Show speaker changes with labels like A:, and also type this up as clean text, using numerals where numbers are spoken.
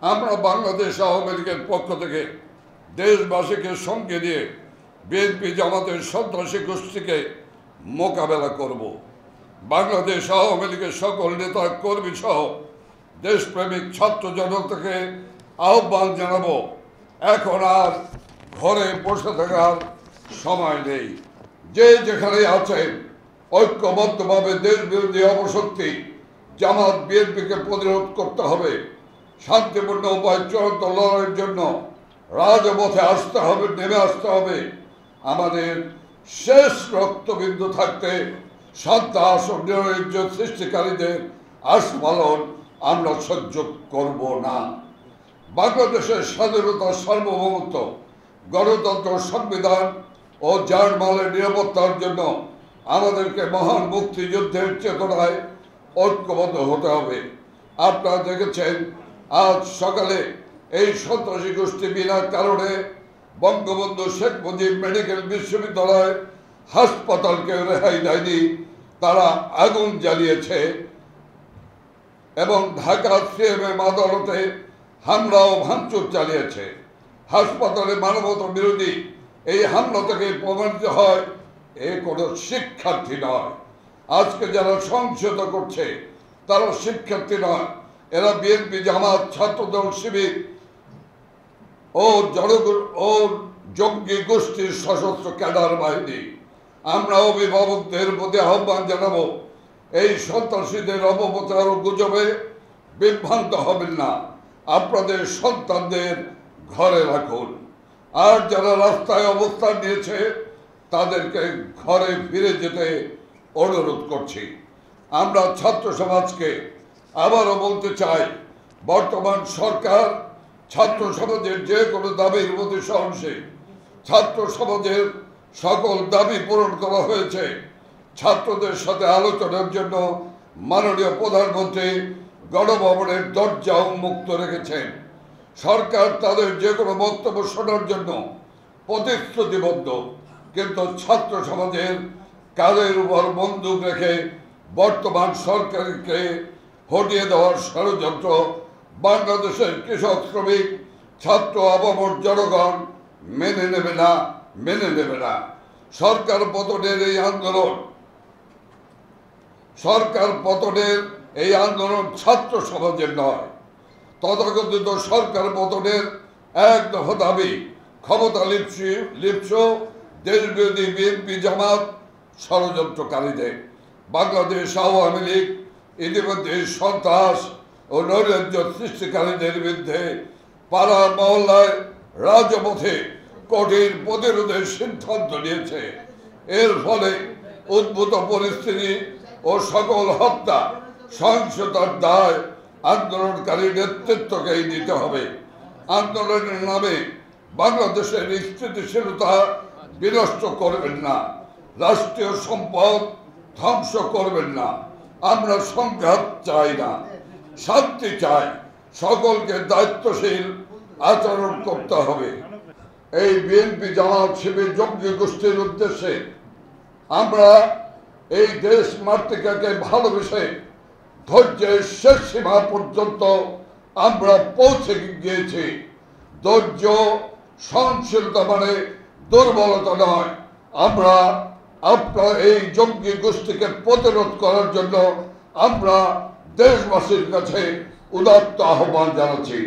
A: আমরা বাংলাদেশ আওয়ামী লীগের পক্ষ থেকে দেশবাসীকে সঙ্গে নিয়ে বিএনপি জামাতের সন্ত্রাসী গোষ্ঠীকে মোকাবেলা করব। বাংলাদেশ আওয়ামী লীগের সকল নেতা কর্মী সহ দেশপ্রেমিক ছাত্র জনতাকে আহ্বান জানাবো, এখন আর ঘরে বসে থাকার সময় নেই। যে যেখানে আছেন ঐক্যবদ্ধভাবে দেশ বিরোধী অপশক্তি জামাত বিএনপিকে প্রতিরোধ করতে হবে। শান্তিপূর্ণ উপায় চূড়ান্ত লড়াইয়ের জন্য রাজপথে নেমে আসতে হবে। আমাদের শেষ রক্তবিন্দু থাকতে সন্ত্রাস ও নৈরাজ্য সৃষ্টিকারীদের আস্ফালন আমরা সহ্য করব না। বাংলাদেশের স্বাধীনতা, সার্বভৌমত্ব, গণতন্ত্র, সংবিধান ও জানমালের নিরাপত্তার জন্য আমাদেরকে মহান মুক্তিযুদ্ধের চেতনায় ঐক্যবদ্ধ হতে হবে। আপনারা দেখেছেন আজ সকালে এই সন্ত্রাসী গোষ্ঠী বিনা কারণে বঙ্গবন্ধু শেখ মুজিব মেডিকেল বিশ্ববিদ্যালয় হাসপাতালকে রেহাই দেয়নি, তারা আগুন জ্বালিয়েছে এবং ঢাকা সিএমএম আদালতে হামলা ও ভাঙচুর চালিয়েছে। হাসপাতালে মানবতা বিরোধী এই হামলা থেকে প্রমাণিত হয় এ কোনো শিক্ষার্থী নয়। আজকে যারা সংসদ করছে তারা শিক্ষার্থী নয়, এরা বিএনপি, জামাত, ছাত্রদল, শিবির ও জঙ্গি গোষ্ঠীর সশস্ত্র ক্যাডার বাহিনী। আমরা অভিভাবকদের প্রতি আহ্বান জানাবো, এই সন্ত্রাসীদের অপপ্রচার ও গুজবে বিভ্রান্ত হবেন না। আপনাদের সন্তানদের ঘরে রাখুন। আর যারা রাস্তায় অবস্থান নিয়েছে তাদেরকে ঘরে ফিরে যেতে অনুরোধ করছি। আমরা ছাত্র সমাজকে আবারও বলতে চাই, বর্তমান সরকার ছাত্র সমাজের যে কোনো দাবির প্রতি সহনশীল। ছাত্র সমাজের সকল দাবি পূরণ করা হয়েছে। ছাত্রদের সাথে আলোচনার জন্য মাননীয় প্রধানমন্ত্রী গণভবনের দরজা উন্মুক্ত রেখেছেন। সরকার তাদের যে কোনো বক্তব্য শোনার জন্য প্রতিশ্রুতিবদ্ধ, কিন্তু ছাত্র সমাজের কাঁধের উপর বন্দুক রেখে বর্তমান সরকারকে হটিয়ে দেওয়ার ষড়যন্ত্র বাংলাদেশের কৃষক, শ্রমিক, ছাত্র, আপামর জনগণ মেনে নেবে না। সরকার পতনের এই আন্দোলন ছাত্র সমাজের নয়। তথাকথিত সরকার পতনের এক দফা দাবি ক্ষমতা লিপ্স দেশবিরোধী বিএনপি, জামাত ষড়যন্ত্রকারীদের। বাংলাদেশ আওয়ামী লীগ ইতিমধ্যে সন্ত্রাস ও নৈরাজ্য সৃষ্টিকারীদের বিরুদ্ধে পাড়া মহল্লায়, রাজপথে কঠিন প্রতিরোধের সিদ্ধান্ত নিয়েছে। এর ফলে উদ্ভূত পরিস্থিতি ও সকল হত্যা, সহিংসতার দায় আন্দোলনকারী নেতৃত্বকেই নিতে হবে। আন্দোলনের নামে বাংলাদেশের স্থিতিশীলতা বিনষ্ট করবেন না, রাষ্ট্রীয় সম্পদ ধ্বংস করবেন না। আমরা সংঘাত চাই না, শান্তি চাই। সকলকে দায়িত্বশীল আচরণ করতে হবে। এই বিএনপি, জামাত, শিবির, জঙ্গি গোষ্ঠীর উদ্দেশ্যে আমরা এই দেশ মাতৃকাকে ভালোবেসে ধৈর্যের শেষ সীমা পর্যন্ত আমরা পৌঁছে গিয়েছি। ধৈর্য, সহনশীলতা মানে দুর্বলতা নয়। আমরা আপনার এই জঙ্গি গোষ্ঠীকে প্রতিরোধ করার জন্য আমরা দেশবাসীর কাছে উদাত্ত আহ্বান জানাচ্ছি।